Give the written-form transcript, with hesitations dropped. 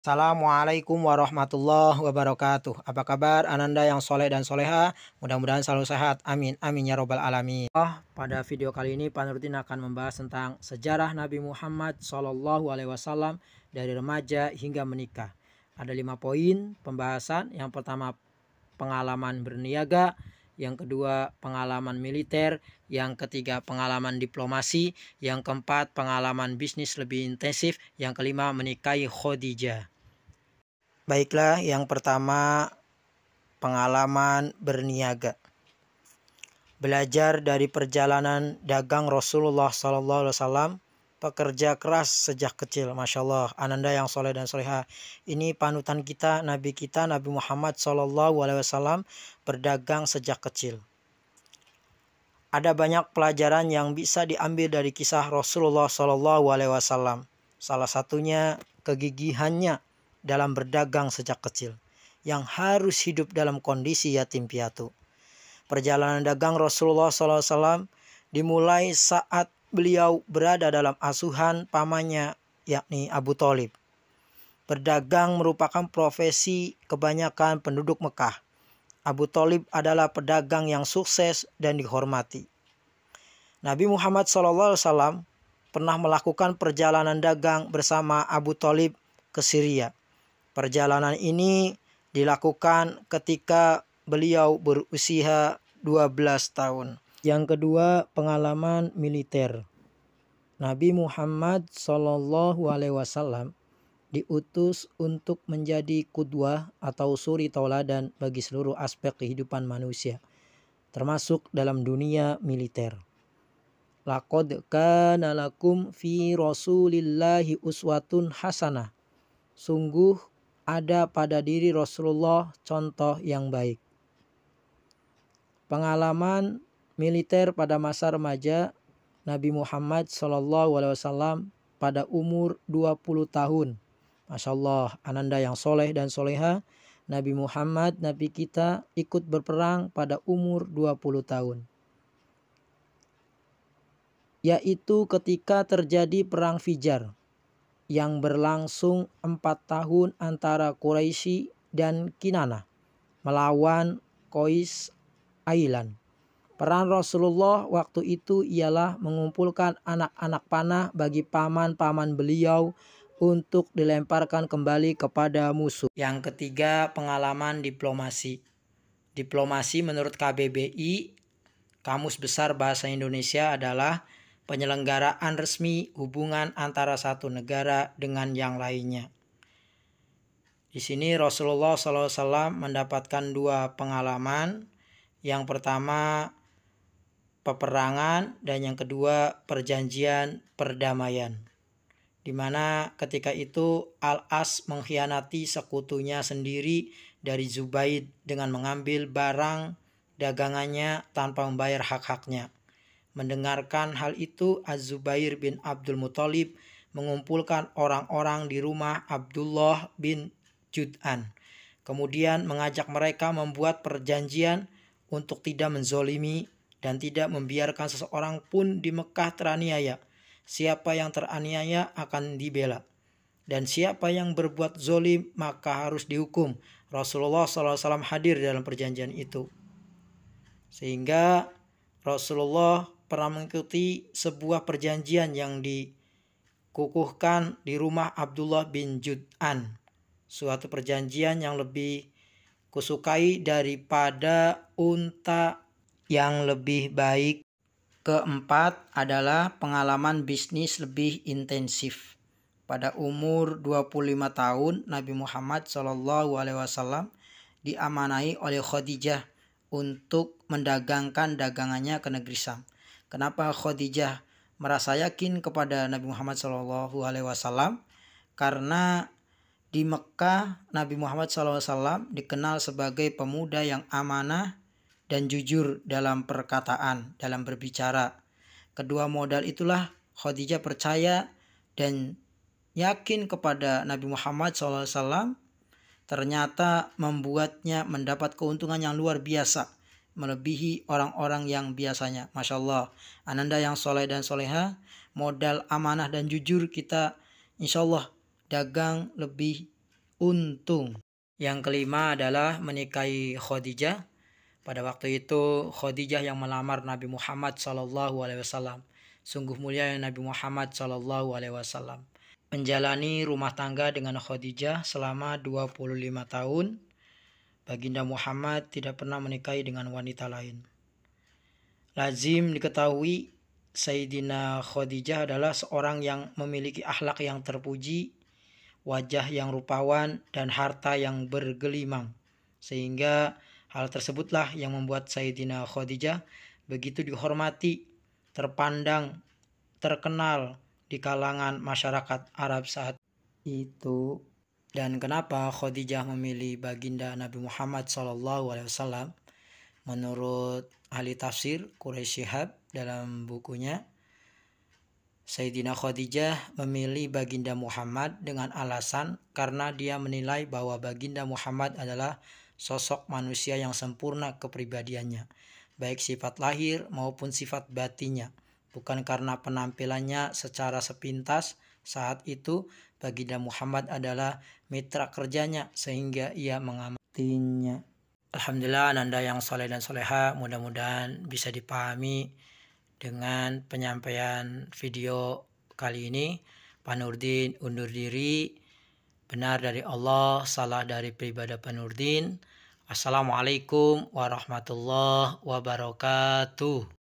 Assalamualaikum warahmatullahi wabarakatuh. Apa kabar Ananda yang soleh dan soleha? Mudah-mudahan selalu sehat. Amin. Amin ya robbal alamin. Pada video kali ini Pak Nurdin akan membahas tentang sejarah Nabi Muhammad SAW dari remaja hingga menikah. Ada 5 poin pembahasan. Yang pertama pengalaman berniaga, yang kedua pengalaman militer, yang ketiga pengalaman diplomasi, yang keempat pengalaman bisnis lebih intensif, yang kelima menikahi Khadijah. Baiklah, yang pertama pengalaman berniaga. Belajar dari perjalanan dagang Rasulullah SAW, pekerja keras sejak kecil. Masya Allah, Ananda yang soleh dan soleha. Ini panutan kita, Nabi Muhammad SAW berdagang sejak kecil. Ada banyak pelajaran yang bisa diambil dari kisah Rasulullah SAW. Salah satunya kegigihannya dalam berdagang sejak kecil, yang harus hidup dalam kondisi yatim piatu. Perjalanan dagang Rasulullah SAW dimulai saat beliau berada dalam asuhan pamannya, yakni Abu Thalib. Berdagang merupakan profesi kebanyakan penduduk Mekah. Abu Thalib adalah pedagang yang sukses dan dihormati. Nabi Muhammad SAW pernah melakukan perjalanan dagang bersama Abu Thalib ke Syria. Perjalanan ini dilakukan ketika beliau berusia 12 tahun. Yang kedua, pengalaman militer. Nabi Muhammad SAW diutus untuk menjadi qudwah atau suri tauladan bagi seluruh aspek kehidupan manusia, termasuk dalam dunia militer. Laqad kana lakum fi Rasulillahi uswatun hasanah. Sungguh ada pada diri Rasulullah contoh yang baik. Pengalaman militer pada masa remaja Nabi Muhammad SAW pada umur 20 tahun. Masya Allah, Ananda yang soleh dan soleha, Nabi Muhammad, Nabi kita ikut berperang pada umur 20 tahun. Yaitu ketika terjadi perang Fijar yang berlangsung 4 tahun antara Quraisy dan Kinanah melawan Qais Ailan. Peran Rasulullah waktu itu ialah mengumpulkan anak-anak panah bagi paman-paman beliau untuk dilemparkan kembali kepada musuh. Yang ketiga, pengalaman diplomasi. Diplomasi menurut KBBI, Kamus Besar Bahasa Indonesia, adalah penyelenggaraan resmi hubungan antara satu negara dengan yang lainnya. Di sini Rasulullah SAW mendapatkan 2 pengalaman. Yang pertama peperangan dan yang kedua perjanjian perdamaian. Di mana ketika itu Al-As mengkhianati sekutunya sendiri dari Zubaid dengan mengambil barang dagangannya tanpa membayar hak-haknya. Mendengarkan hal itu, Az-Zubair bin Abdul Muthalib mengumpulkan orang-orang di rumah Abdullah bin Jud'an. Kemudian mengajak mereka membuat perjanjian untuk tidak menzolimi dan tidak membiarkan seseorang pun di Mekah teraniaya. Siapa yang teraniaya akan dibela, dan siapa yang berbuat zolim maka harus dihukum. Rasulullah SAW hadir dalam perjanjian itu. Sehingga Rasulullah pernah mengikuti sebuah perjanjian yang dikukuhkan di rumah Abdullah bin Jud'an. Suatu perjanjian yang lebih kusukai daripada unta yang lebih baik. Keempat adalah pengalaman bisnis lebih intensif. Pada umur 25 tahun, Nabi Muhammad SAW diamanai oleh Khadijah untuk mendagangkan dagangannya ke negeri Syam. Kenapa Khadijah merasa yakin kepada Nabi Muhammad SAW? Karena di Mekah Nabi Muhammad SAW dikenal sebagai pemuda yang amanah dan jujur dalam perkataan, dalam berbicara. Kedua modal itulah Khadijah percaya dan yakin kepada Nabi Muhammad SAW, ternyata membuatnya mendapat keuntungan yang luar biasa, melebihi orang-orang yang biasanya. Masya Allah, Ananda yang soleh dan soleha, modal amanah dan jujur kita insya Allah dagang lebih untung. Yang kelima adalah menikahi Khadijah. Pada waktu itu Khadijah yang melamar Nabi Muhammad SAW. Sungguh mulia Nabi Muhammad SAW menjalani rumah tangga dengan Khadijah selama 25 tahun. Baginda Muhammad tidak pernah menikahi dengan wanita lain. Lazim diketahui Sayyidina Khadijah adalah seorang yang memiliki akhlak yang terpuji, wajah yang rupawan, dan harta yang bergelimang. Sehingga hal tersebutlah yang membuat Sayyidina Khadijah begitu dihormati, terpandang, terkenal di kalangan masyarakat Arab saat itu. Dan kenapa Khadijah memilih baginda Nabi Muhammad SAW? Menurut ahli tafsir Quraisy Shihab dalam bukunya, Sayyidina Khadijah memilih baginda Muhammad dengan alasan karena dia menilai bahwa baginda Muhammad adalah sosok manusia yang sempurna kepribadiannya, baik sifat lahir maupun sifat batinnya. Bukan karena penampilannya secara sepintas saat itu baginda Muhammad adalah mitra kerjanya sehingga ia mengamatinya. Alhamdulillah, Anda yang soleh dan soleha, mudah-mudahan bisa dipahami dengan penyampaian video kali ini. Pak Nurdin undur diri. Benar dari Allah, salah dari pribadi Pak Nurdin. Assalamualaikum warahmatullahi wabarakatuh.